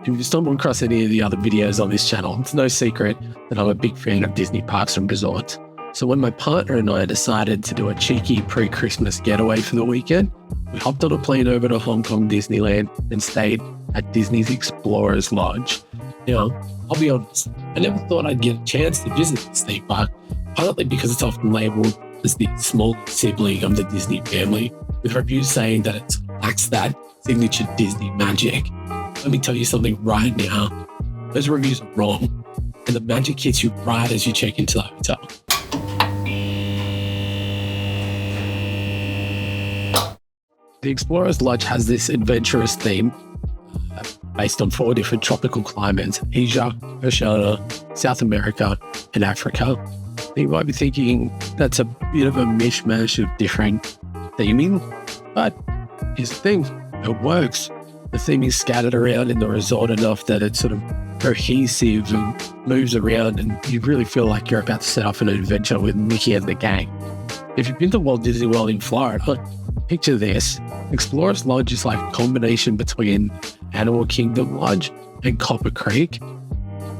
If you stumble across any of the other videos on this channel, it's no secret that I'm a big fan of Disney parks and resorts. So when my partner and I decided to do a cheeky pre-Christmas getaway for the weekend, we hopped on a plane over to Hong Kong Disneyland and stayed at Disney's Explorers Lodge. Now, I'll be honest, I never thought I'd get a chance to visit this theme park, partly because it's often labelled as the small sibling of the Disney family, with reviews saying that it lacks that signature Disney magic. Let me tell you something right now, those reviews are wrong, and the magic hits you right as you check into the hotel. The Explorers Lodge has this adventurous theme based on 4 different tropical climates: Asia, Oceania, South America, and Africa. You might be thinking that's a bit of a mishmash of different theming, but here's the thing, it works. The theme is scattered around in the resort enough that it's sort of cohesive and moves around, and you really feel like you're about to set off an adventure with Mickey and the gang. If you've been to Walt Disney World in Florida, picture this. Explorers Lodge is like a combination between Animal Kingdom Lodge and Copper Creek.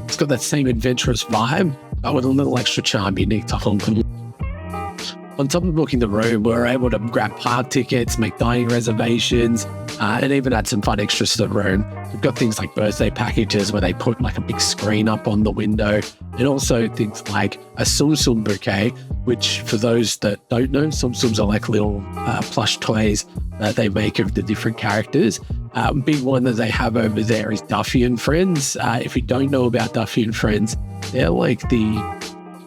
It's got that same adventurous vibe, but with a little extra charm unique to Hong Kong. On top of booking the room, we were able to grab park tickets, make dining reservations, and even add some fun extras to the room. We've got things like birthday packages where they put like a big screen up on the window, and also things like a Tsum Tsum bouquet, which for those that don't know, Tsum Tsums are like little plush toys that they make of the different characters. Big one that they have over there is Duffy and Friends. If you don't know about Duffy and Friends, they're like the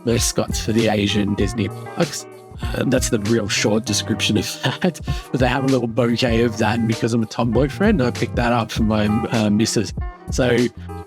mascots for the Asian Disney parks. That's the real short description of that. But they have a little bouquet of that, and because I'm a tomboy friend, I picked that up for my missus. So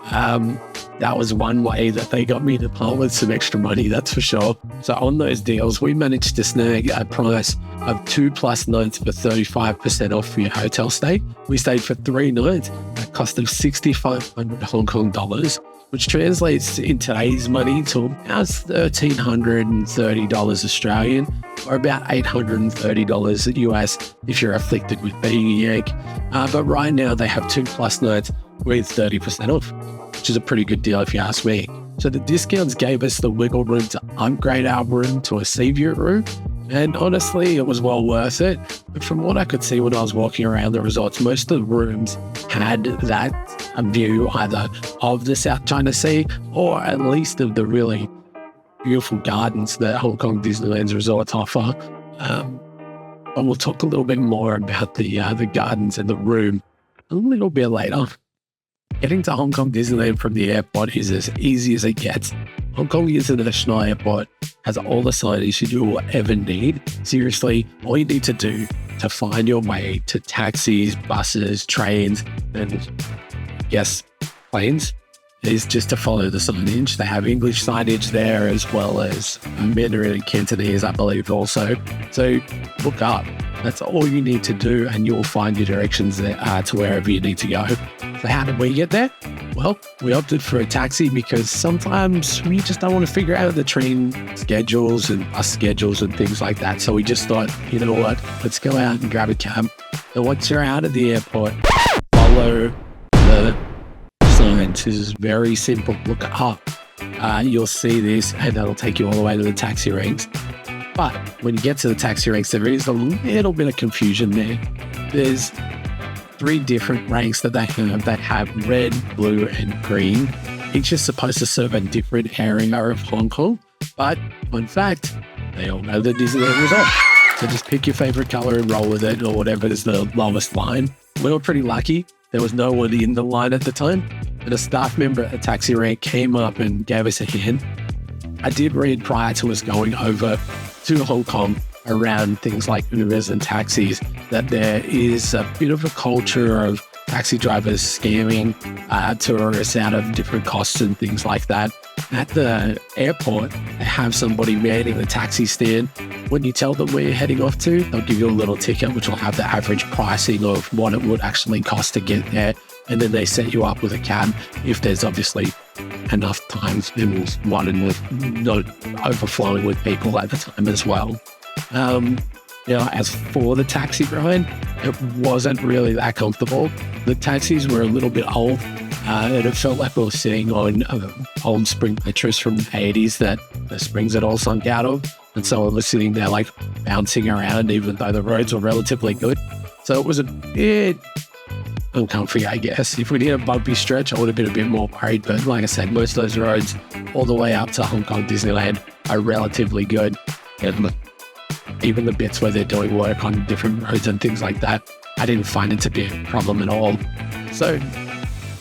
that was one way that they got me to part with some extra money, that's for sure. So on those deals, we managed to snag a price of 2+ nights for 35% off for your hotel stay. We stayed for 3 nights at a cost of 6,500 Hong Kong dollars, which translates in today's money to about $1,330 Australian, or about $830 US if you're afflicted with being a Yank. But right now they have 2+ nights with 30% off, which is a pretty good deal if you ask me. So the discounts gave us the wiggle room to upgrade our room to a sea view room, and honestly, it was well worth it. But from what I could see when I was walking around the resorts, most of the rooms had that view either of the South China Sea or at least of the really beautiful gardens that Hong Kong Disneyland's resorts offer. But we'll talk a little bit more about the gardens and the room a little bit later. Getting to Hong Kong Disneyland from the airport is as easy as it gets. Hong Kong International Airport has all the signage you will ever need. Seriously, all you need to do to find your way to taxis, buses, trains, and yes, planes is just to follow the signage. They have English signage there as well as Mandarin and Cantonese, I believe, also. So look up. That's all you need to do, and you'll find your directions there, to wherever you need to go. So how did we get there? Well, we opted for a taxi because sometimes we just don't want to figure out the train schedules and bus schedules and things like that. So we just thought, you know what, let's go out and grab a cab. And once you're out of the airport, follow the signs. This is very simple. Look up. You'll see this, and that'll take you all the way to the taxi ranks. But when you get to the taxi ranks, there is a little bit of confusion there. There's 3 different ranks that they have red, blue, and green. Each is supposed to serve a different area of Hong Kong. But in fact, they all know the Disneyland Resort. So just pick your favorite color and roll with it, or whatever is the lowest line. We were pretty lucky. There was no one in the line at the time, but a staff member at the taxi rank came up and gave us a hand. I did read prior to us going over to Hong Kong around things like Ubers and taxis that there is a bit of a culture of taxi drivers scamming tourists out of different costs and things like that. At the airport, they have somebody manning the taxi stand. When you tell them where you're heading off to, they'll give you a little ticket which will have the average pricing of what it would actually cost to get there. And then they set you up with a cab if there's obviously enough times and one and not overflowing with people at the time as well. As for the taxi ride, it wasn't really that comfortable. The taxis were a little bit old, and it felt like we were sitting on an old spring mattress from the 80s that the springs had all sunk out of. And so I was sitting there like bouncing around, even though the roads were relatively good. So it was a bit uncomfy, I guess. If we did a bumpy stretch, I would have been a bit more worried. But like I said, most of those roads all the way up to Hong Kong Disneyland are relatively good. And even the bits where they're doing work on different roads and things like that, I didn't find it to be a problem at all. So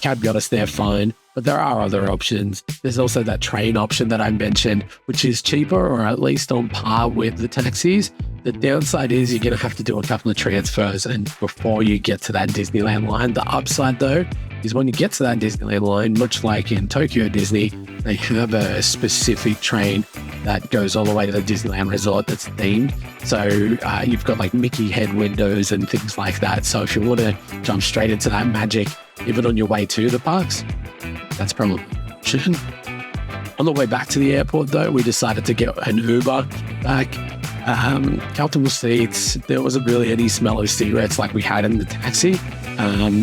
cab got us there fine, but there are other options. There's also that train option that I mentioned, which is cheaper or at least on par with the taxis. The downside is you're going to have to do a couple of transfers and before you get to that Disneyland line. The upside though is when you get to that Disneyland line, much like in Tokyo Disney, they have a specific train that goes all the way to the Disneyland Resort that's themed. So you've got like Mickey head windows and things like that. So if you want to jump straight into that magic, even on your way to the parks, that's probably an option. On the way back to the airport though, we decided to get an Uber back. Comfortable seats. There wasn't really any smell of cigarettes like we had in the taxi.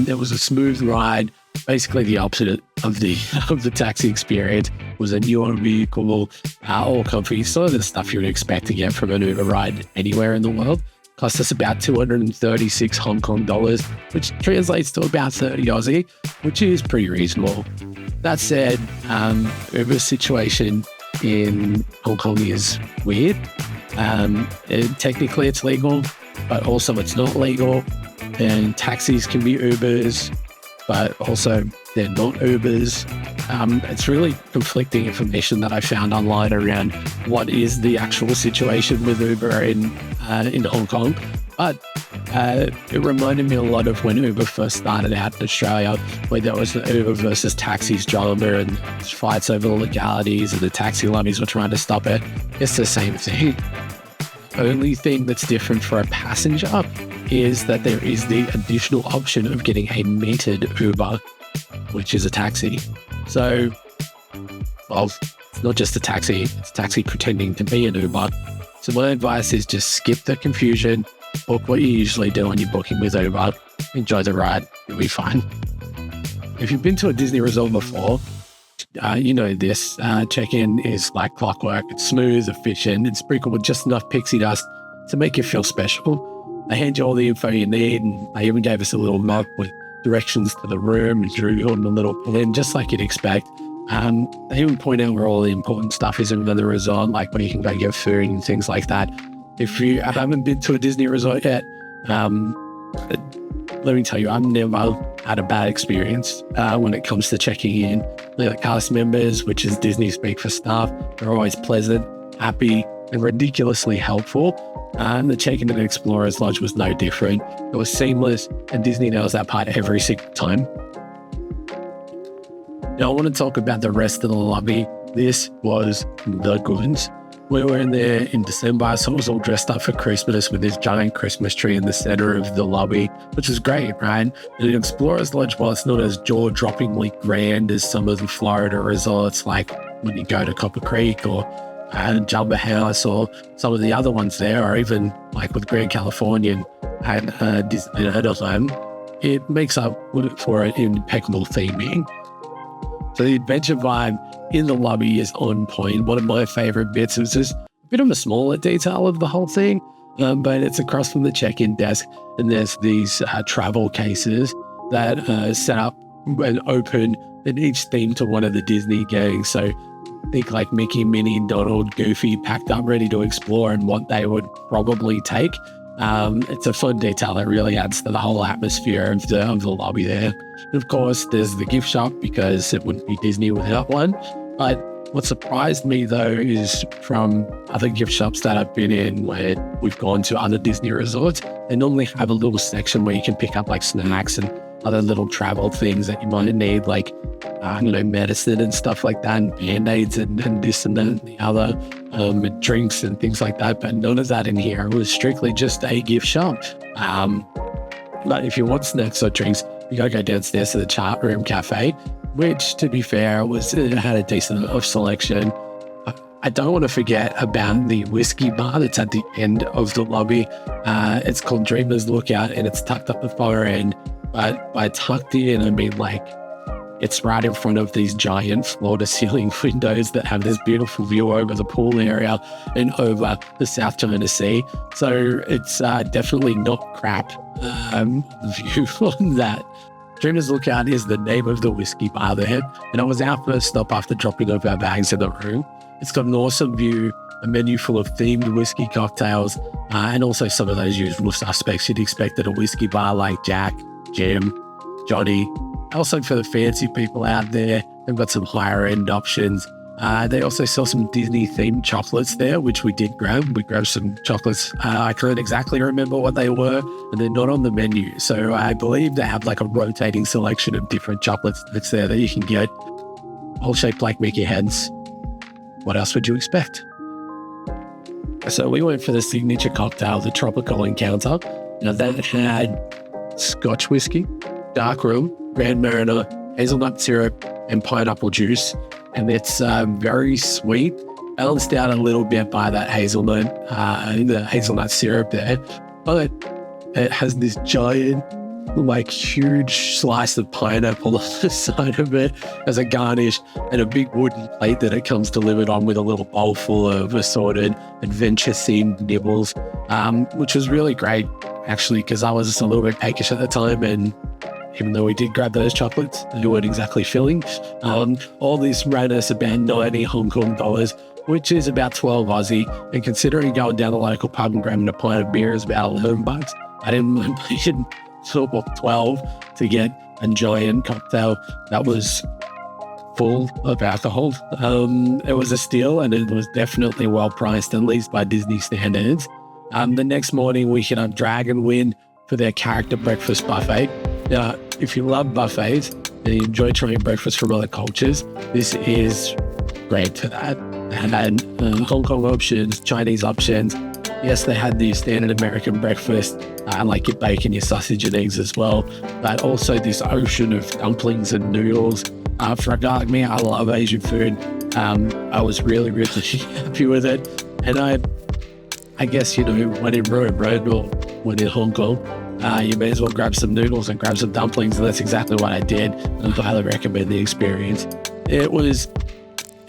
There was a smooth ride. Basically, the opposite of the taxi experience. Was a newer vehicle, all comfy, sort of the stuff you would expect to get from an Uber ride anywhere in the world. Cost us about 236 Hong Kong dollars, which translates to about 30 Aussie, which is pretty reasonable. That said, Uber's situation in Hong Kong is weird. Technically it's legal, but also it's not legal. And taxis can be Ubers, but also they're not Ubers. It's really conflicting information that I found online around what is the actual situation with Uber in Hong Kong. But it reminded me a lot of when Uber first started out in Australia, where there was the Uber versus taxis drama and fights over the legalities and the taxi lobbies were trying to stop it. It's the same thing. Only thing that's different for a passenger is that there is the additional option of getting a metered Uber, which is a taxi. So, well, it's not just a taxi, it's a taxi pretending to be an Uber. So my advice is just skip the confusion, book what you usually do when you're booking with Uber, enjoy the ride, you'll be fine. If you've been to a Disney resort before, you know this, check-in is like clockwork. It's smooth, efficient, and sprinkled with just enough pixie dust to make you feel special. They hand you all the info you need, and they even gave us a little map with directions to the room and drew on a little pen, just like you'd expect. They even point out where all the important stuff is in the resort, like where you can go get food and things like that. If you haven't been to a Disney resort yet, let me tell you, I've never had a bad experience when it comes to checking in. The cast members, which is Disney speak for staff, they're always pleasant, happy, and ridiculously helpful. And the check-in at Explorers Lodge was no different. It was seamless, and Disney nails that part every single time. Now, I want to talk about the rest of the lobby. This was the goods. We were in there in December, so it was all dressed up for Christmas with this giant Christmas tree in the center of the lobby, which was great, right? And in Explorers Lodge, while it's not as jaw-droppingly grand as some of the Florida resorts, like when you go to Copper Creek or Jumbo House or some of the other ones there, or even like with Grand Californian and Disneyland, it makes up for an impeccable theming. So the adventure vibe in the lobby is on point. One of my favorite bits is just a bit of a smaller detail of the whole thing, but it's across from the check-in desk, and there's these travel cases that are set up and open, and each themed to one of the Disney gangs. So think like Mickey, Minnie, Donald, Goofy packed up ready to explore and what they would probably take. It's a fun detail that really adds to the whole atmosphere of the lobby there. And of course, there's the gift shop, because it wouldn't be Disney without one. But what surprised me, though, is from other gift shops that I've been in where we've gone to other Disney resorts, they normally have a little section where you can pick up like snacks and other little travel things that you might need, like, medicine and stuff like that, and Band-Aids and this and that and the other, and drinks and things like that. But none of that in here. It was strictly just a gift shop. But if you want snacks or drinks, you gotta go downstairs to the chart room cafe, which, to be fair, it had a decent enough selection. I don't want to forget about the whiskey bar that's at the end of the lobby. It's called Dreamer's Lookout, and it's tucked up the far end. But by tucked in, I mean like It's right in front of these giant floor-to-ceiling windows that have this beautiful view over the pool area and over the South China Sea. So it's definitely not crap view on that. Dreamers Lookout is the name of the whiskey bar there, and it was our first stop after dropping off our bags in the room. It's got an awesome view, a menu full of themed whiskey cocktails, and also some of those usual suspects you'd expect at a whiskey bar like Jack, Jim, Johnny. Also for the fancy people out there, they've got some higher end options. They also sell some Disney themed chocolates there, which we did grab. We grabbed some chocolates. I can't exactly remember what they were, and they're not on the menu. So I believe they have like a rotating selection of different chocolates that's there that you can get, all shaped like Mickey heads. What else would you expect? So we went for the signature cocktail, the Tropical Encounter. Now that had Scotch whiskey, dark rum, Grand Mariner, hazelnut syrup, and pineapple juice. And it's very sweet, balanced out a little bit by that the hazelnut syrup there. But it has this giant, like huge slice of pineapple on the side of it as a garnish, and a big wooden plate that it comes delivered on with a little bowl full of assorted adventure-themed nibbles, which was really great, actually, because I was a little bit peckish at the time, and even though we did grab those chocolates, they weren't exactly filling. All this ran us about 90 Hong Kong dollars, which is about 12 Aussie. And considering going down the local pub and grabbing a pint of beer is about 11 bucks, I didn't mind paying 12 to get a giant cocktail that was full of alcohol. It was a steal, and it was definitely well priced, at least by Disney standards. The next morning, we hit up Dragon Wind for their character breakfast buffet. Now, if you love buffets and you enjoy trying breakfast from other cultures, this is great for that. They had Hong Kong options, Chinese options. Yes, they had the standard American breakfast, like your bacon, your sausage and eggs as well, but also this ocean of dumplings and noodles. For a guy like me, I love Asian food. I was really, really happy with it. And I guess, when in Rome or when in Hong Kong, you may as well grab some noodles and grab some dumplings, and that's exactly what I did. And I highly recommend the experience. It was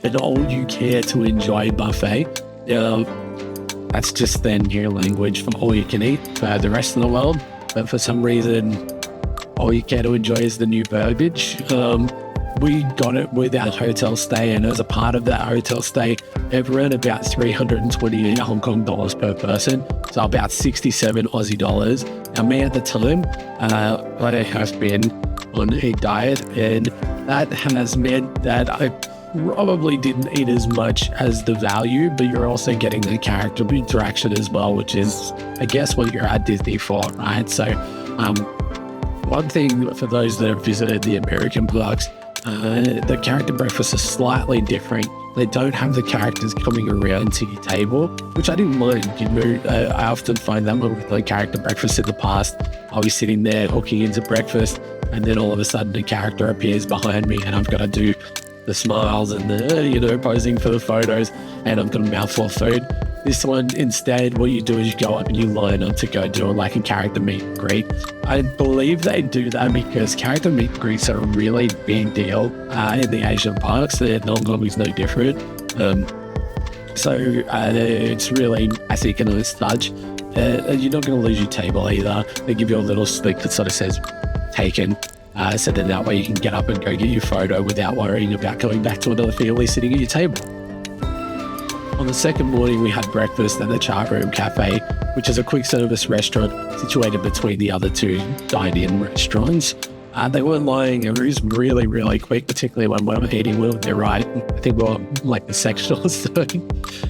an all-you-care-to-enjoy buffet. That's just their new language for all-you-can-eat for the rest of the world. But for some reason, all-you-care-to-enjoy is the new verbiage. We got it with our hotel stay, and as a part of that hotel stay, it ran about 328 Hong Kong dollars per person, so about 67 Aussie dollars. Now, me at the time, I have been on a diet, and that has meant that I probably didn't eat as much as the value, but you're also getting the character interaction as well, which is, I guess, what you're at Disney for, right? So, one thing for those that have visited the American parks, the character breakfasts are slightly different. They don't have the characters coming around to your table, which I didn't mind. I often find that with the character breakfast in the past, I'll be sitting there hooking into breakfast, and then all of a sudden a character appears behind me, and I've got to do the smiles and the, posing for the photos, and I've got a mouthful of food. This one, instead, what you do is you go up and you line up to go do like a character meet and greet. I believe they do that because character meet and greets are a really big deal in the Asian parks, and Hong Kong is no different. So it's really, I think, a nice touch. You're not going to lose your table either. They give you a little stick that sort of says taken. So then that way you can get up and go get your photo without worrying about going back to another family sitting at your table. On the second morning, we had breakfast at the Chart Room Cafe, which is a quick service restaurant situated between the other two dine-in restaurants. They weren't lying. It was really, really quick, particularly when we were eating. We were there, right? I think we were like the section or so,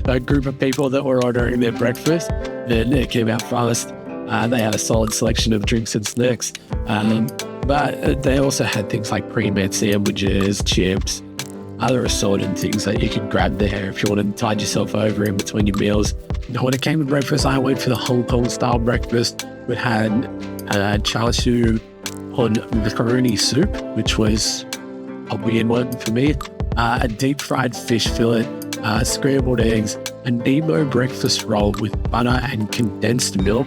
a group of people that were ordering their breakfast, and it came out fast. They had a solid selection of drinks and snacks, but they also had things like pre-made sandwiches, chips, other assorted things that you could grab there if you wanted to tide yourself over in between your meals. When it came to breakfast, I went for the Hong Kong style breakfast. We had char siu on macaroni soup, which was a weird one for me, a deep fried fish fillet, scrambled eggs, a Nemo breakfast roll with butter and condensed milk,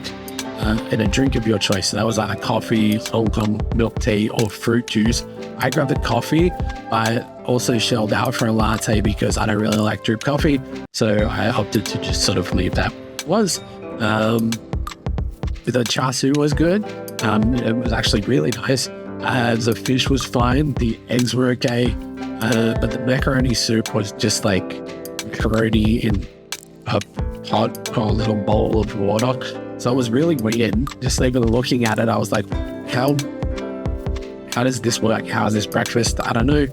and a drink of your choice. So that was like a coffee, Hong Kong milk tea, or fruit juice. I grabbed the coffee. I also shelled out for a latte because I don't really like drip coffee. So I opted to just sort of leave that was. The char siu was good. It was actually really nice. The fish was fine. The eggs were okay. But the macaroni soup was just like macaroni in a pot or a little bowl of water. So it was really weird. Just even looking at it, I was like, how does this work? How is this breakfast? I don't know.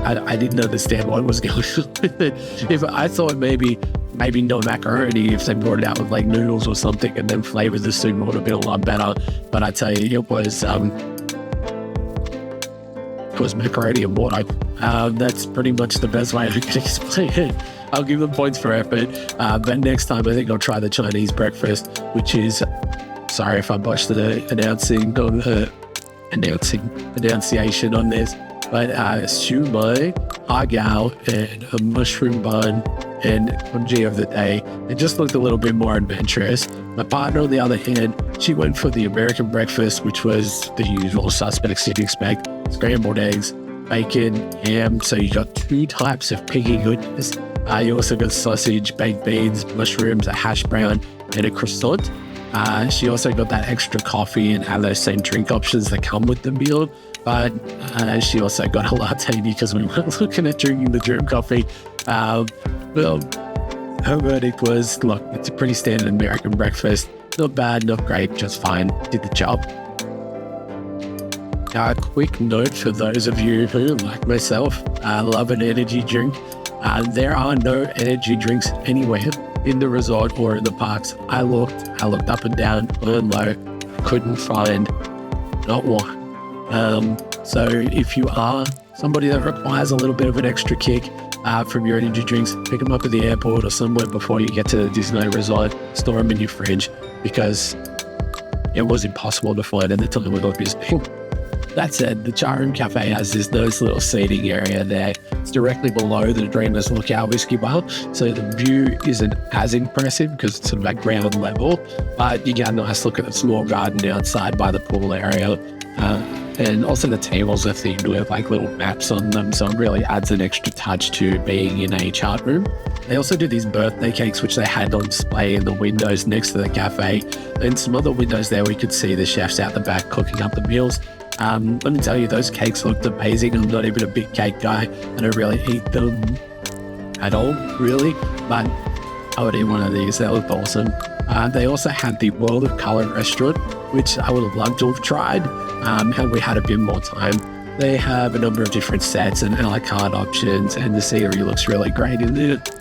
I didn't understand what was going on with it. If I thought maybe no macaroni, if they brought it out with like noodles or something and then flavored the soup, would have been a lot better. But I tell you, it was macaroni and water. That's pretty much the best way I can explain it. I'll give them points for effort. But next time, I think I'll try the Chinese breakfast, which is, sorry if I botched the enunciation on this, but siu mai, hagao, and a mushroom bun, and congee of the day. It just looked a little bit more adventurous. My partner, on the other hand, she went for the American breakfast, which was the usual suspects you'd expect: scrambled eggs, bacon, ham. So you got 2 types of piggy goodness. You also got sausage, baked beans, mushrooms, a hash brown, and a croissant. She also got that extra coffee and had those same drink options that come with the meal. But she also got a latte because we were looking at drinking the drip coffee. Well, her verdict was, look, it's a pretty standard American breakfast. Not bad, not great, just fine. Did the job. A quick note for those of you who, like myself, love an energy drink. There are no energy drinks anywhere in the resort or in the parks. I looked up and down, low and low, couldn't find not one. So if you are somebody that requires a little bit of an extra kick from your energy drinks, pick them up at the airport or somewhere before you get to the Disneyland resort, store them in your fridge, because it was impossible to find at the time we were visiting. That said, the Char Room Cafe has this nice little seating area there. It's directly below the Dreamers Lookout Whiskey Bar, so the view isn't as impressive because it's sort of at ground level, but you get a nice look at the small garden outside by the pool area. And also the tables are themed with like little maps on them, so it really adds an extra touch to being in a chart room. They also do these birthday cakes, which they had on display in the windows next to the cafe, and some other windows there we could see the chefs out the back cooking up the meals. Let me tell you, those cakes looked amazing. I'm not even a big cake guy. I don't really eat them at all, really, but I would eat one of these. That looked awesome. They also had the World of Color restaurant, which I would have loved to have tried had we had a bit more time. They have a number of different sets and a la carte options, and the scenery looks really great in it.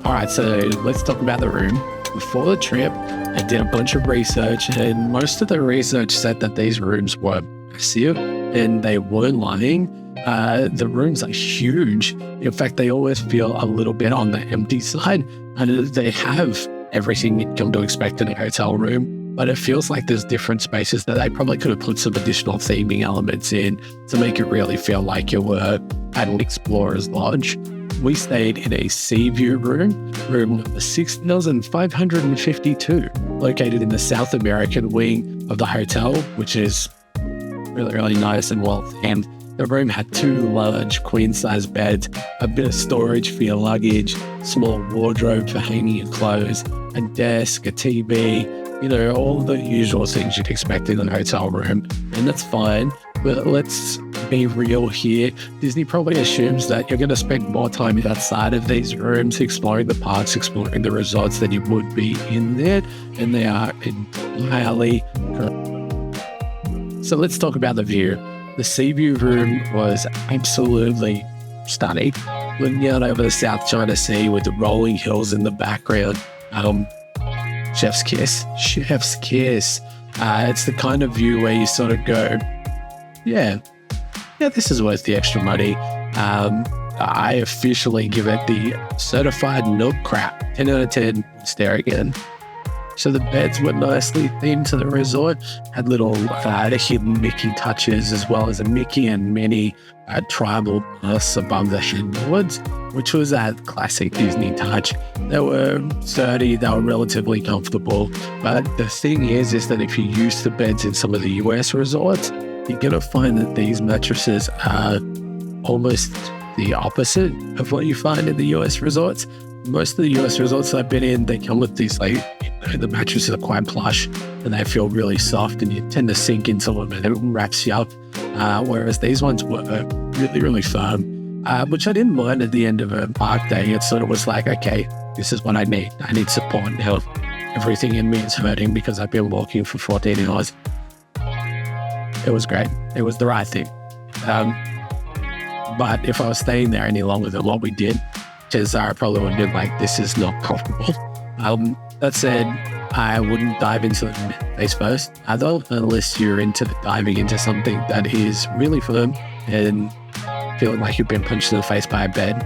All right, so let's talk about the room. Before the trip, I did a bunch of research, and most of the research said that these rooms were massive, and they weren't lying. The rooms are huge. In fact, they always feel a little bit on the empty side, and they have everything you'd come to expect in a hotel room, but it feels like there's different spaces that they probably could have put some additional theming elements in to make it really feel like you were at an explorer's lodge. We stayed in a sea view room number 6552, located in the South American wing of the hotel, which is really, really nice and well themed. The room had 2 large queen-size beds, a bit of storage for your luggage, small wardrobe for hanging your clothes, a desk, a TV, all the usual things you'd expect in a hotel room. And that's fine, but let's be real here. Disney probably assumes that you're going to spend more time outside of these rooms, exploring the parks, exploring the resorts than you would be in there, and they are entirely correct. So let's talk about the view. The sea view room was absolutely stunning. Looking out over the South China Sea with the rolling hills in the background. Chef's kiss. Chef's kiss. It's the kind of view where you sort of go, yeah, this is worth the extra money. I officially give it the certified milk crap. 10 out of 10. Stare again. So the beds were nicely themed to the resort, had little hidden Mickey touches, as well as a Mickey and Minnie tribal masts above the headboards, which was that classic Disney touch. They were sturdy, they were relatively comfortable, but the thing is that if you use the beds in some of the US resorts, you're going to find that these mattresses are almost the opposite of what you find in the US resorts. Most of the US resorts I've been in, they come with these, like, the mattresses are quite plush and they feel really soft, and you tend to sink into them and it wraps you up. Whereas these ones were really, really firm, which I didn't mind at the end of a park day. It sort of was like, okay, this is what I need. I need support now. Everything in me is hurting because I've been walking for 14 hours. It was great. It was the right thing. But if I was staying there any longer than what we did, chances are I probably would have been like, this is not comfortable. That said, I wouldn't dive into them face first, though, unless you're into diving into something that is really firm and feeling like you've been punched in the face by a bed.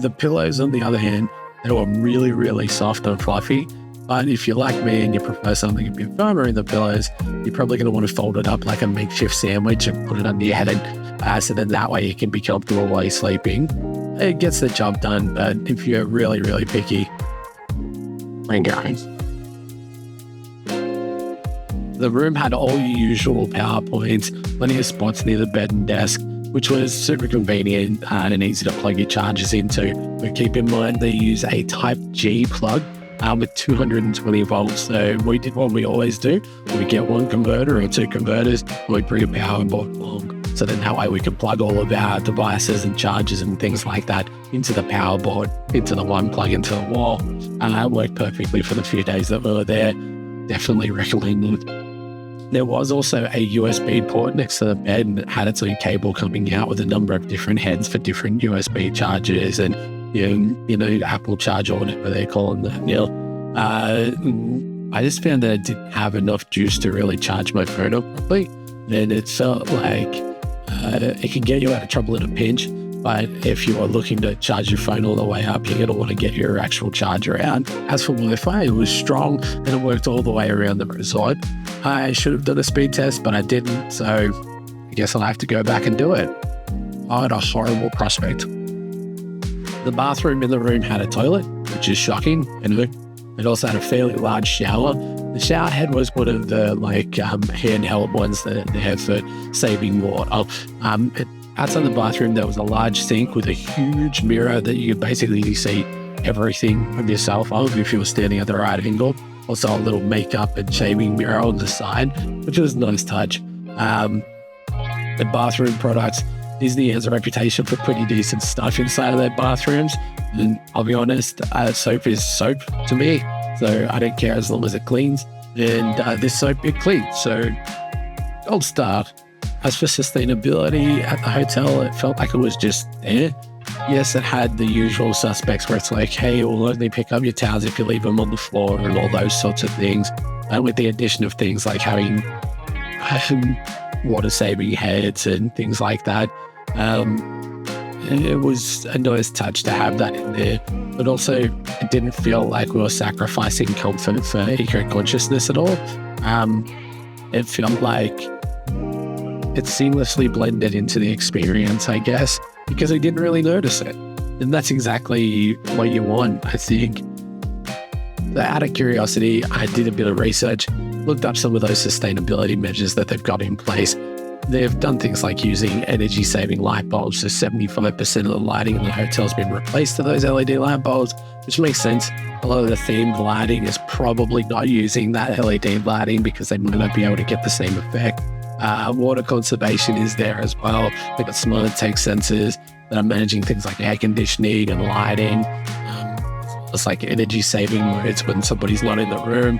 The pillows, on the other hand, they were really, really soft and fluffy. But if you're like me and you prefer something a bit firmer in the pillows, you're probably going to want to fold it up like a makeshift sandwich and put it under your head, so that way you can be comfortable while you're sleeping. It gets the job done, but if you're really, really picky, bring guys. The room had all your usual power points, plenty of spots near the bed and desk, which was super convenient and easy to plug your chargers into. But keep in mind they use a Type G plug with 220 volts. So we did what we always do. We get one converter or two converters, and we bring a power board along. So then that way we can plug all of our devices and chargers and things like that into the power board, into the one plug into the wall. And that worked perfectly for the few days that we were there. Definitely recommend it. There was also a USB port next to the bed, and it had its own cable coming out with a number of different heads for different USB chargers and, you know, Apple Charge or whatever they're calling that now. I just found that I didn't have enough juice to really charge my phone up properly. And it felt like it can get you out of trouble in a pinch. But if you are looking to charge your phone all the way up, you're going to want to get your actual charger out. As for Wi-Fi, it was strong and it worked all the way around the resort. I should have done a speed test, but I didn't. So I guess I'll have to go back and do it. I had a horrible prospect. The bathroom in the room had a toilet, which is shocking. And it also had a fairly large shower. The shower head was one of the handheld ones that they have for saving water. Outside the bathroom, there was a large sink with a huge mirror that you could basically see everything of yourself on if you were standing at the right angle. Also a little makeup and shaving mirror on the side, which was a nice touch. The bathroom products, Disney has a reputation for pretty decent stuff inside of their bathrooms. And I'll be honest, soap is soap to me. So I don't care as long as it cleans. And this soap, it cleans. So gold star. As for sustainability at the hotel, it felt like it was just there. Yes, it had the usual suspects where it's like, hey, we'll only pick up your towels if you leave them on the floor and all those sorts of things. And with the addition of things like having water-saving heads and things like that. It was a nice touch to have that in there. But also, it didn't feel like we were sacrificing comfort for eco-consciousness at all. It felt like it seamlessly blended into the experience, I guess, because I didn't really notice it. And that's exactly what you want, I think. So out of curiosity, I did a bit of research, looked up some of those sustainability measures that they've got in place. They've done things like using energy-saving light bulbs, so 75% of the lighting in the hotel has been replaced to those LED light bulbs, which makes sense. A lot of the themed lighting is probably not using that LED lighting because they might not be able to get the same effect. Water conservation is there as well. They've got smart tech sensors that are managing things like air conditioning and lighting. It's like energy saving modes when somebody's not in the room.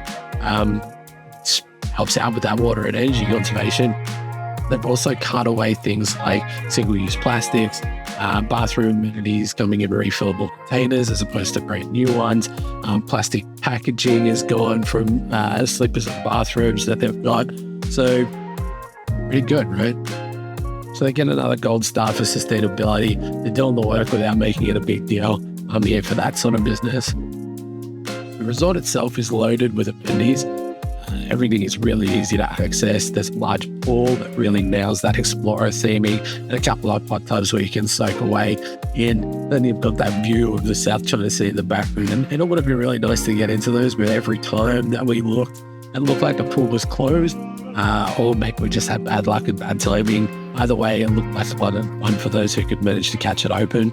Helps out with that water and energy conservation. They've also cut away things like single-use plastics, bathroom amenities coming in refillable containers as opposed to brand new ones. Plastic packaging is gone from slippers and bathrooms that they've got. So pretty good, right? So they get another gold star for sustainability. They're doing the work without making it a big deal. I'm here for that sort of business. The resort itself is loaded with amenities. Everything is really easy to access. There's a large pool that really nails that explorer theming and a couple of hot tubs where you can soak away in. Then you've got that view of the South China Sea in the background. And it would have been really nice to get into those, but every time that we looked, It looked like the pool was closed, or maybe we just had bad luck and bad timing. Either way, it looked like a lot of fun for those who could manage to catch it open.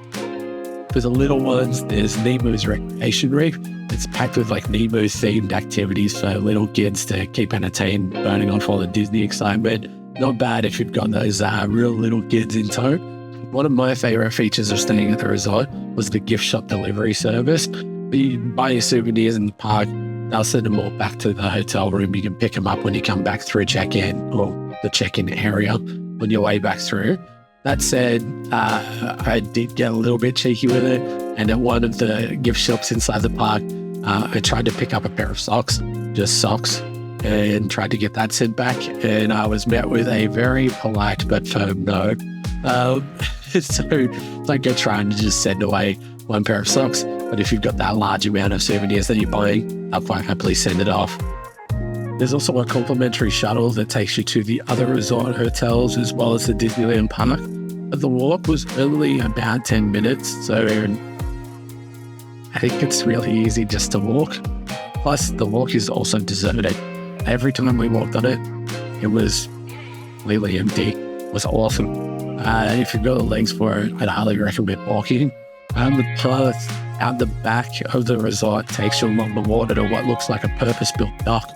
For the little ones, there's Nemo's Recreation Reef. It's packed with like Nemo-themed activities for little kids to keep entertained, burning off all the Disney excitement. Not bad if you've got those real little kids in tow. One of my favorite features of staying at the resort was the gift shop delivery service. You buy your souvenirs in the park, they'll send them all back to the hotel room. You can pick them up when you come back through check-in or the check-in area on your way back through. That said, I did get a little bit cheeky with it. And at one of the gift shops inside the park, I tried to pick up a pair of socks, just socks, and tried to get that sent back. And I was met with a very polite but firm no. So don't go trying to just send away one pair of socks. But if you've got that large amount of souvenirs that you're buying, I'll quite happily send it off. There's also a complimentary shuttle that takes you to the other resort hotels as well as the Disneyland park. But the walk was only about 10 minutes, so I think it's really easy just to walk. Plus, the walk is also deserted. Every time we walked on it, it was completely empty. It was awesome. If you've got the legs for it, I'd highly recommend walking. The path out the back of the resort takes you along the water to what looks like a purpose-built dock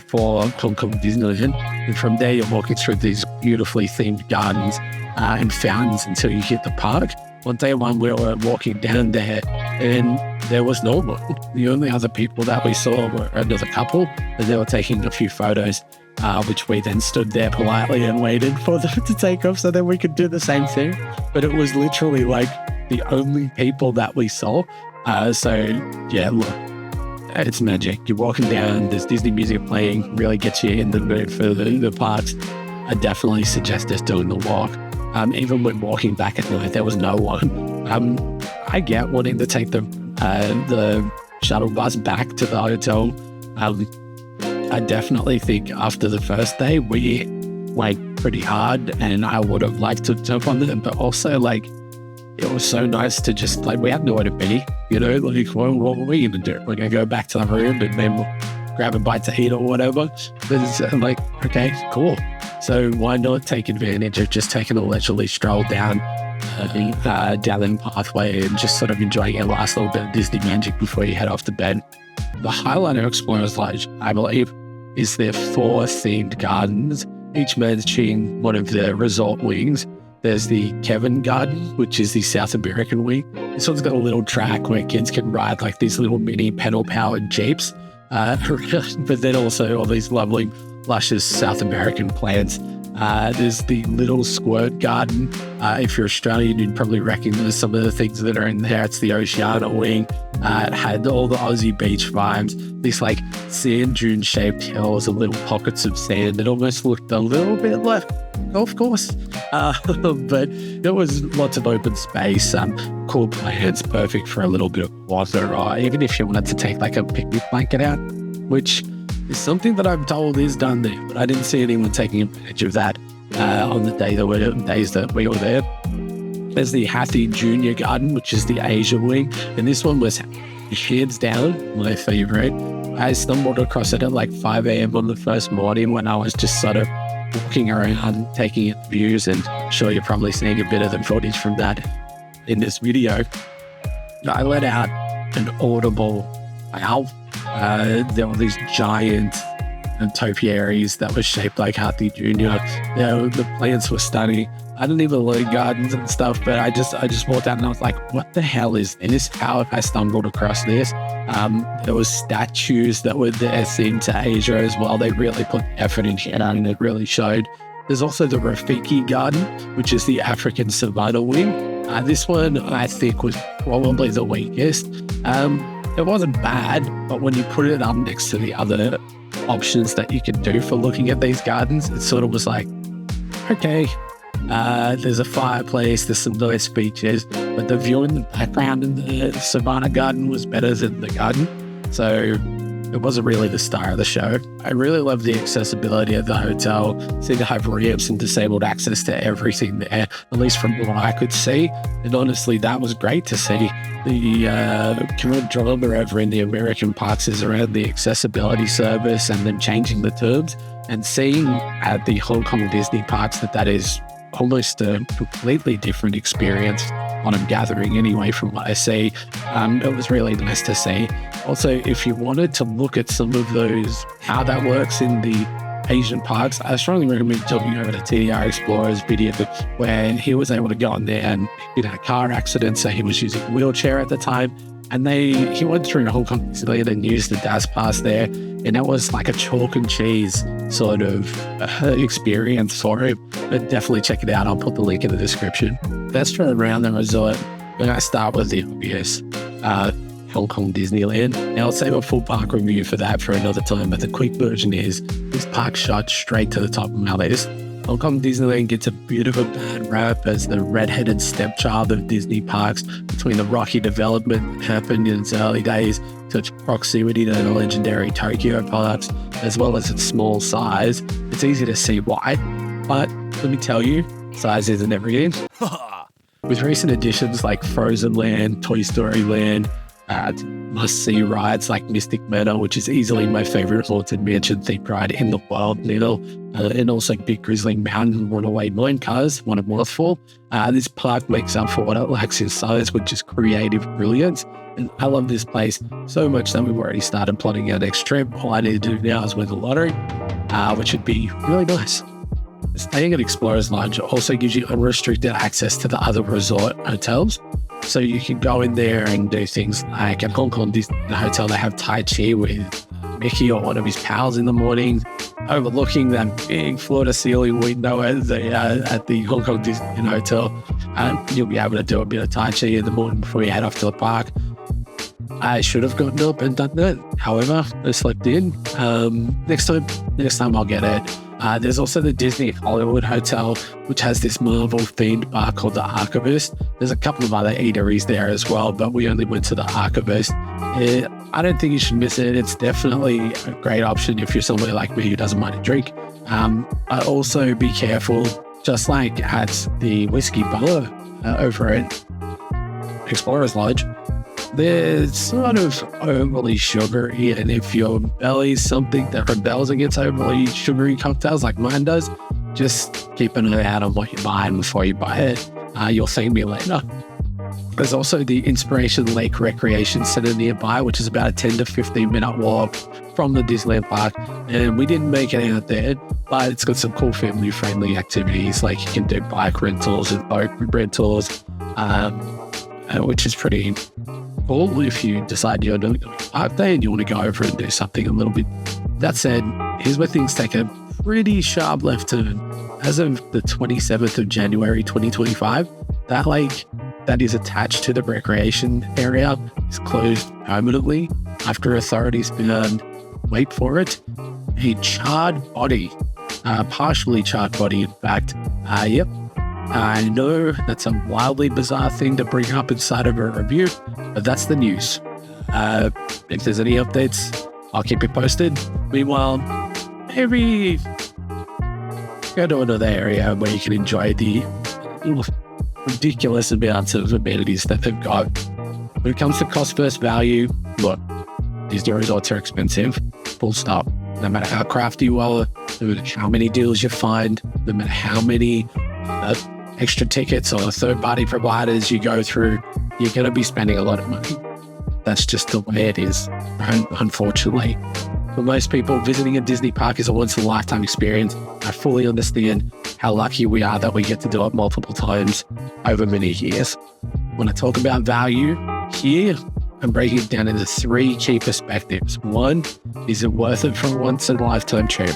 for Hong Kong Disneyland. And from there, you're walking through these beautifully themed gardens and fountains until you hit the park. On day one, we were walking down there and there was no one. The only other people that we saw were another couple, and they were taking a few photos, which we then stood there politely and waited for them to take off so that we could do the same thing. But it was literally like the only people that we saw. So yeah, look, it's magic. You're walking down, there's Disney music playing, really gets you in the mood for the parks. I definitely suggest just doing the walk. Even when walking back at night, there was no one. I get wanting to take the shuttle bus back to the hotel. I definitely think after the first day, we went pretty hard and I would have liked to jump on them, but also like, it was so nice to just like, we had nowhere to be, you know, like, what were we going to do? We're going to go back to the room and then we'll grab a bite to eat or whatever. But it's like, okay, cool. So why not take advantage of just taking a leisurely stroll down the pathway and just sort of enjoying your last little bit of Disney magic before you head off to bed. The highlight of Explorers Lodge, I believe, is their 4 themed gardens, each matching one of the resort wings. There's the Kevin Garden, which is the South American wing. This one's got a little track where kids can ride like these little mini pedal-powered jeeps, but then also all these lovely luscious South American plants. There's the Little Squirt Garden. If you're Australian, you'd probably recognize some of the things that are in there. It's the Oceania wing. It had all the Aussie beach vibes, these like sand dune shaped hills and little pockets of sand. It almost looked a little bit like golf course, but there was lots of open space, cool plants, perfect for a little bit of water, or even if you wanted to take like a picnic blanket out, which is something that I'm told is done there, but I didn't see anyone taking advantage of that on the days that we were there. There's the Hattie Junior Garden, which is the Asia wing, and this one was hands down my favorite. I stumbled across it at like 5 a.m. on the first morning when I was just sort of walking around, taking in views, and I'm sure you're probably seeing a bit of the footage from that in this video. I let out an audible wow. There were these giant topiaries that were shaped like Hattie Junior. The plants were stunning. I didn't even learn gardens and stuff, but I just walked out and I was like, what the hell is this? How have I stumbled across this? There was statues that were there themed to Asia as well. They really put effort into it and it really showed. There's also the Rafiki Garden, which is the African Savannah wing. This one I think was probably the weakest. It wasn't bad, but when you put it up next to the other options that you can do for looking at these gardens, it sort of was like, okay, there's a fireplace, there's some nice features, but the view in the background in the Savannah Garden was better than the garden. So it wasn't really the star of the show. I really love the accessibility of the hotel. Seemed to have ramps and disabled access to everything there, at least from what I could see. And honestly, that was great to see. The current drama over in the American parks is around the accessibility service and then changing the terms, and seeing at the Hong Kong Disney parks that is almost a completely different experience, what I'm gathering anyway from what I see. It was really nice to see. Also, if you wanted to look at some of those, how that works in the Asian parks, I strongly recommend jumping over to TDR Explorer's video where he was able to go on there and he had a car accident, so he was using a wheelchair at the time. And he went through Hong Kong Disneyland and used the DAS pass there, and it was like a chalk and cheese sort of experience for him. But definitely check it out. I'll put the link in the description. Let's try around the resort. We're going to start with the obvious Hong Kong Disneyland. Now, I'll save a full park review for that for another time, but the quick version is this park shot straight to the top of my list. Hong Kong Disneyland gets a bit of a bad rap as the red-headed stepchild of Disney parks, between the rocky development that happened in its early days to its proximity to the legendary Tokyo parks, as well as its small size. It's easy to see why, but let me tell you, size isn't everything. With recent additions like Frozen Land, Toy Story Land, must-see rides like Mystic Meadow, which is easily my favorite haunted mansion theme ride in the world now, and also Big Grizzly Mountain Runaway Mine Cars, one of mouthful. This park makes up for what it lacks in size, which is creative brilliance. And I love this place so much that we've already started plotting our next trip. All I need to do now is win the lottery, which would be really nice. Staying at Explorer's Lodge also gives you unrestricted access to the other resort hotels. So you can go in there and do things like at Hong Kong Disney Hotel, they have Tai Chi with Mickey or one of his pals in the morning, overlooking that big floor-to-ceiling window at the Hong Kong Disney Hotel. You'll be able to do a bit of Tai Chi in the morning before you head off to the park. I should have gotten up and done that. However, I slept in. Next time I'll get it. There's also the Disney Hollywood Hotel, which has this Marvel-themed bar called the Archivist. There's a couple of other eateries there as well, but we only went to the Archivist. I don't think you should miss it. It's definitely a great option if you're somebody like me who doesn't mind a drink. But also be careful, just like at the Whiskey Bar over at Explorer's Lodge, they're sort of overly sugary, and if your belly's something that rebels against overly sugary cocktails like mine does, just keep an eye out on what you're buying before you buy it. You'll thank me later. There's also the Inspiration Lake Recreation Center nearby, which is about a 10 to 15 minute walk from the Disneyland park, and we didn't make it out there, but it's got some cool family-friendly activities, like you can do bike rentals and boat rentals, which is pretty cool if you decide you're doing a park day and you want to go over and do something a little bit. That said, here's where things take a pretty sharp left turn. As of the 27th of January 2025, that lake that is attached to the recreation area is closed permanently after authorities found, wait for it, a charred body, partially charred body in fact. Yep, I know that's a wildly bizarre thing to bring up inside of a review, but that's the news. If there's any updates, I'll keep you posted. Meanwhile, maybe go to another area where you can enjoy the ridiculous amounts of amenities that they've got. When it comes to cost versus value, look, Disney resorts are expensive, full stop. No matter how crafty you are, no matter how many deals you find, no matter how many extra tickets or third-party providers you go through, you're going to be spending a lot of money. That's just the way it is, unfortunately. For most people, visiting a Disney park is a once-in-a-lifetime experience. I fully understand how lucky we are that we get to do it multiple times over many years. When I talk about value here, I'm breaking it down into three key perspectives. One, is it worth it for a once-in-a-lifetime trip?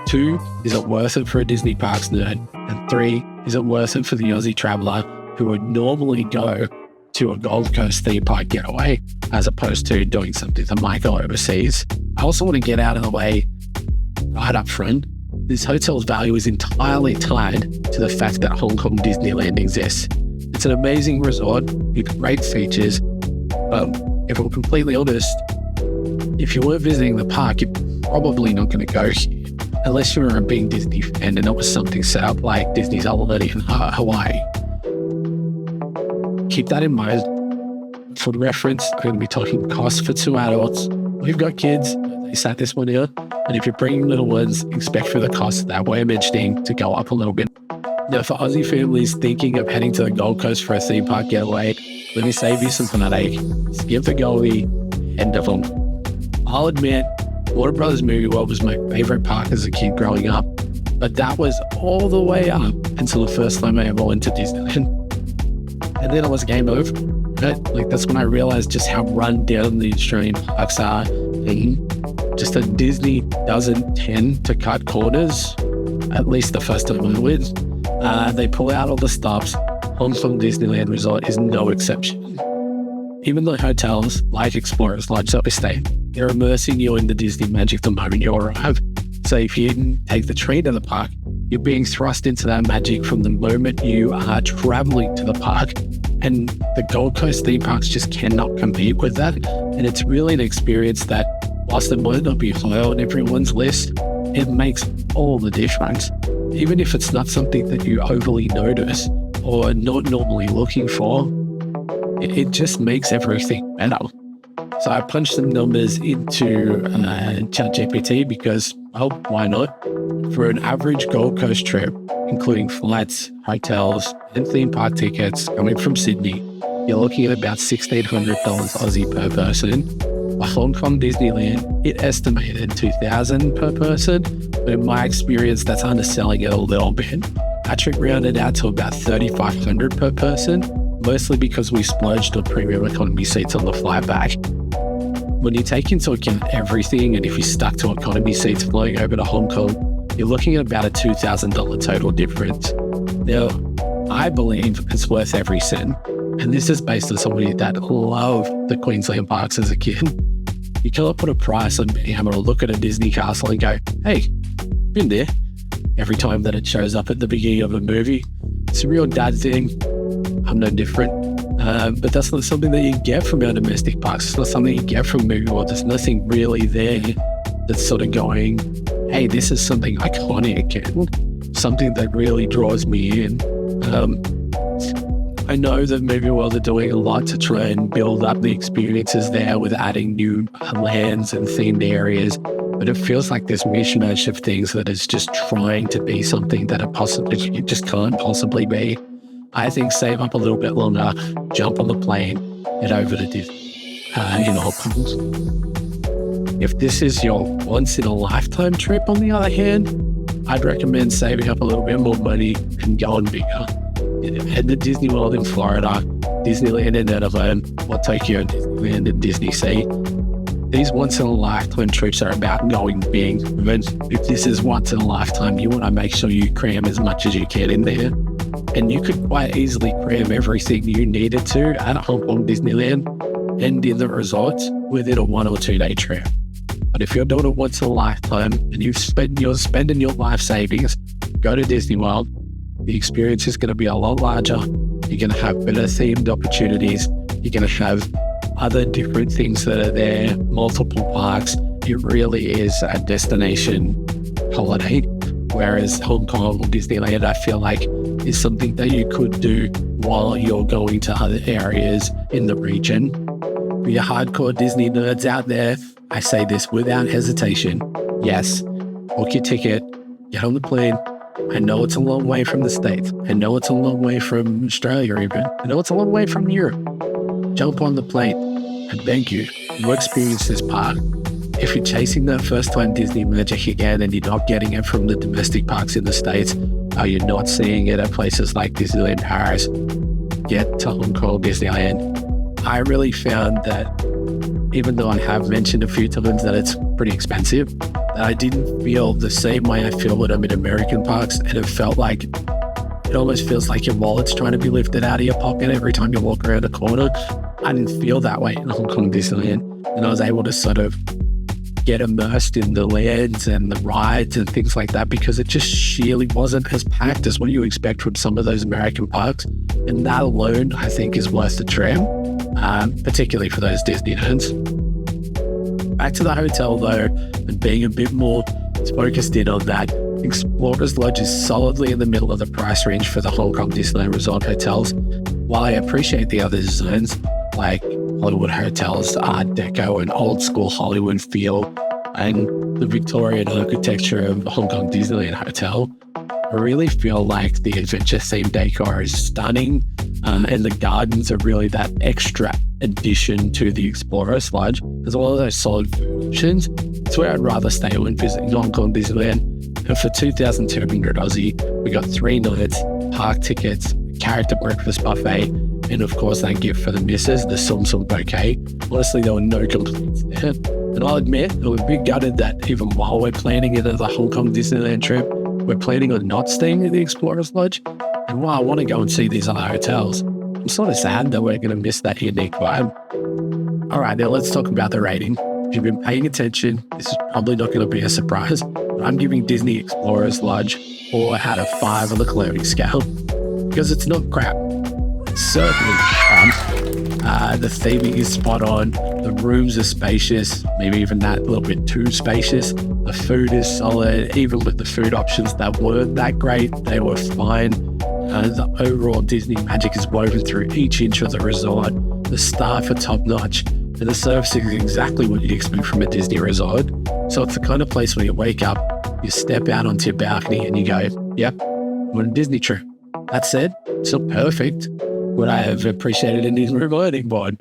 Two, is it worth it for a Disney parks nerd? And three, is it worth it for the Aussie traveller who would normally go to a Gold Coast theme park getaway as opposed to doing something that might go overseas? I also want to get out of the way right up front. This hotel's value is entirely tied to the fact that Hong Kong Disneyland exists. It's an amazing resort with great features, but if we're completely honest, if you were visiting the park, you're probably not going to go here unless you were a big Disney fan and it was something set up like Disney's Holiday in Hawaii. Keep that in mind. For reference, I'm going to be talking costs for 2 adults. We've got kids, they sat this one here, and if you're bringing little ones, expect for the costs that we're mentioning to go up a little bit. Now, for Aussie families thinking of heading to the Gold Coast for a theme park getaway, let me save you some heartache. Skip the Goldie and Devon. I'll admit, Warner Brothers Movie World was my favorite park as a kid growing up, but that was all the way up until the first time I ever went to Disneyland. And then it was game over. Right? Like, that's when I realized just how run down the Australian parks are. And just that Disney doesn't tend to cut corners, at least the first time I went. They pull out all the stops. Hong Kong Disneyland Resort is no exception. Even the hotels, like Explorers Lodge that we stay, they're immersing you in the Disney magic the moment you arrive. So if you take the train to the park, you're being thrust into that magic from the moment you are traveling to the park. And the Gold Coast theme parks just cannot compete with that. And it's really an experience that, whilst it might not be high on everyone's list, it makes all the difference. Even if it's not something that you overly notice or not normally looking for, it just makes everything better. So I punched some numbers into ChatGPT because, well, why not? For an average Gold Coast trip, including flights, hotels, and theme park tickets coming from Sydney, you're looking at about $1,600 Aussie per person. For Hong Kong Disneyland, it estimated $2,000 per person, but in my experience, that's underselling it a little bit. Our trip rounded out to about $3,500 per person, mostly because we splurged on premium economy seats on the flight back. When you take into account everything, and if you're stuck to economy seats flying over to Hong Kong, you're looking at about a $2,000 total difference. Now, I believe it's worth every cent, and this is based on somebody that loved the Queensland parks as a kid. You cannot put a price on being able to look at a Disney castle and go, hey, been there. Every time that it shows up at the beginning of a movie, it's a real dad thing. I'm no different. But that's not something that you get from our domestic parks. It's not something you get from Movie World. There's nothing really there that's sort of going, hey, this is something iconic and something that really draws me in. I know that Movie World are doing a lot to try and build up the experiences there with adding new lands and themed areas, but it feels like this mishmash of things that is just trying to be something that it just can't possibly be. I think save up a little bit longer, jump on the plane, head over to Disney in Hong Kong. If this is your once-in-a-lifetime trip, on the other hand, I'd recommend saving up a little bit more money and going bigger. Head to Disney World in Florida, Disneyland in Netherlands, or Tokyo Disneyland and Disney Sea. These once-in-a-lifetime trips are about going big. If this is once in a lifetime, you want to make sure you cram as much as you can in there. And you could quite easily cram everything you needed to at Hong Kong Disneyland and in the resorts within a 1 or 2 day trip. But if you're doing it once in a lifetime and you're spending your life savings, go to Disney World. The experience is going to be a lot larger. You're going to have better themed opportunities. You're going to have other different things that are there, multiple parks. It really is a destination holiday. Whereas Hong Kong or Disneyland, I feel like, is something that you could do while you're going to other areas in the region. For your hardcore Disney nerds out there, I say this without hesitation. Yes, book your ticket, get on the plane. I know it's a long way from the States. I know it's a long way from Australia even. I know it's a long way from Europe. Jump on the plane. I beg you, go experience this park. If you're chasing that first-time Disney magic again and you're not getting it from the domestic parks in the States, or you're not seeing it at places like Disneyland Paris, get to Hong Kong Disneyland. I really found that, even though I have mentioned a few times that it's pretty expensive, that I didn't feel the same way I feel when I'm in American parks, and it almost feels like your wallet's trying to be lifted out of your pocket every time you walk around a corner. I didn't feel that way in Hong Kong Disneyland, and I was able to sort of get immersed in the lands and the rides and things like that because it just sheerly wasn't as packed as what you expect from some of those American parks. And that alone, I think, is worth the trip, particularly for those Disney nerds. Back to the hotel though, and being a bit more focused in on that, Explorers Lodge is solidly in the middle of the price range for the Hong Kong Disneyland Resort hotels. While I appreciate the other zones, like Hollywood Hotels, Art Deco and old school Hollywood feel, and the Victorian architecture of Hong Kong Disneyland Hotel, I really feel like the adventure themed decor is stunning, and the gardens are really that extra addition to the Explorers Lodge, as well as those solid food options. It's where I'd rather stay when visiting Hong Kong Disneyland. And for 2,200 Aussie, we got 3 nights, park tickets, character breakfast buffet, and of course that gift for the missus, the Sum Sum bouquet. Honestly, there were no complaints there. And I'll admit, I was a bit gutted that even while we're planning it as a Hong Kong Disneyland trip, we're planning on not staying at the Explorers Lodge. And while I want to go and see these other hotels, I'm sort of sad that we're going to miss that unique vibe. All right, now let's talk about the rating. If you've been paying attention, this is probably not going to be a surprise, but I'm giving Disney Explorers Lodge 4 out of 5 on the Calamity Scale, because it's not crap. It's certainly the theming is spot on, the rooms are spacious, maybe even that little bit too spacious. The food is solid, even with the food options that weren't that great, they were fine. The overall Disney magic is woven through each inch of the resort. The staff are top notch, and the service is exactly what you'd expect from a Disney resort. So it's the kind of place where you wake up, you step out onto your balcony and you go, yep, I'm on a Disney trip. That said, it's not perfect. Would I have appreciated a new room learning board?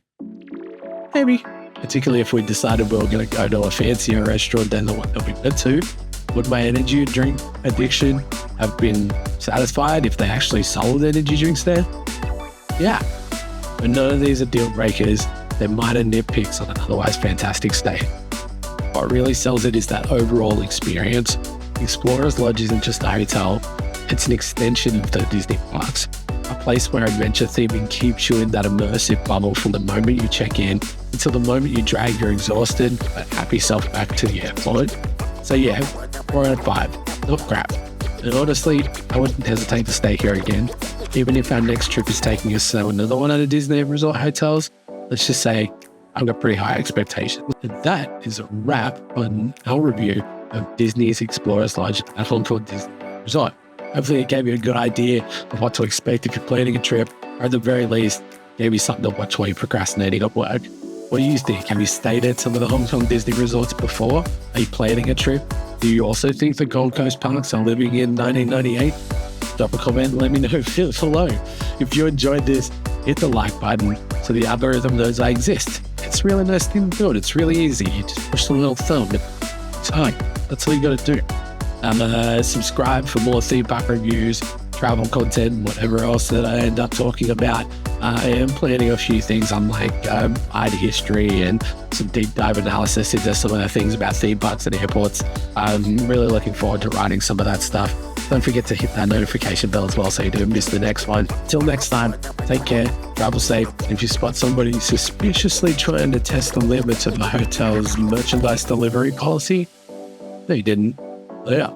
Maybe. Particularly if we decided we were going to go to a fancier restaurant than the one that we went to. Would my energy drink addiction have been satisfied if they actually sold energy drinks there? Yeah. But none of these are deal breakers. They're minor nitpicks on an otherwise fantastic stay. What really sells it is that overall experience. Explorers Lodge isn't just a hotel, it's an extension of the Disney parks. A place where adventure theming keeps you in that immersive bubble from the moment you check in until the moment you drag your exhausted but happy self back to the airport. So yeah, 4 out of 5, not crap. And honestly, I wouldn't hesitate to stay here again. Even if our next trip is taking us to another one of the Disney resort hotels, let's just say I've got pretty high expectations. And that is a wrap on our review of Disney's Explorers Lodge at Hong Kong Disney Resort. Hopefully it gave you a good idea of what to expect if you're planning a trip, or at the very least, gave you something to watch while you're procrastinating at work. What do you think? Have you stayed at some of the Hong Kong Disney resorts before? Are you planning a trip? Do you also think the Gold Coast parks are living in 1998? Drop a comment and let me know below. If you enjoyed this, hit the like button so the algorithm knows I exist. It's a really nice thing to do. It's really easy. You just push the little thumb. It's fine. That's all you got to do. Subscribe for more theme park reviews, travel content, whatever else that I end up talking about. I am planning a few things on like art history and some deep dive analysis into some of the things about theme parks and airports. I'm really looking forward to writing some of that stuff. Don't forget to hit that notification bell as well so you don't miss the next one. Till next time, take care, travel safe. If you spot somebody suspiciously trying to test the limits of the hotel's merchandise delivery policy, no, you didn't. Yeah.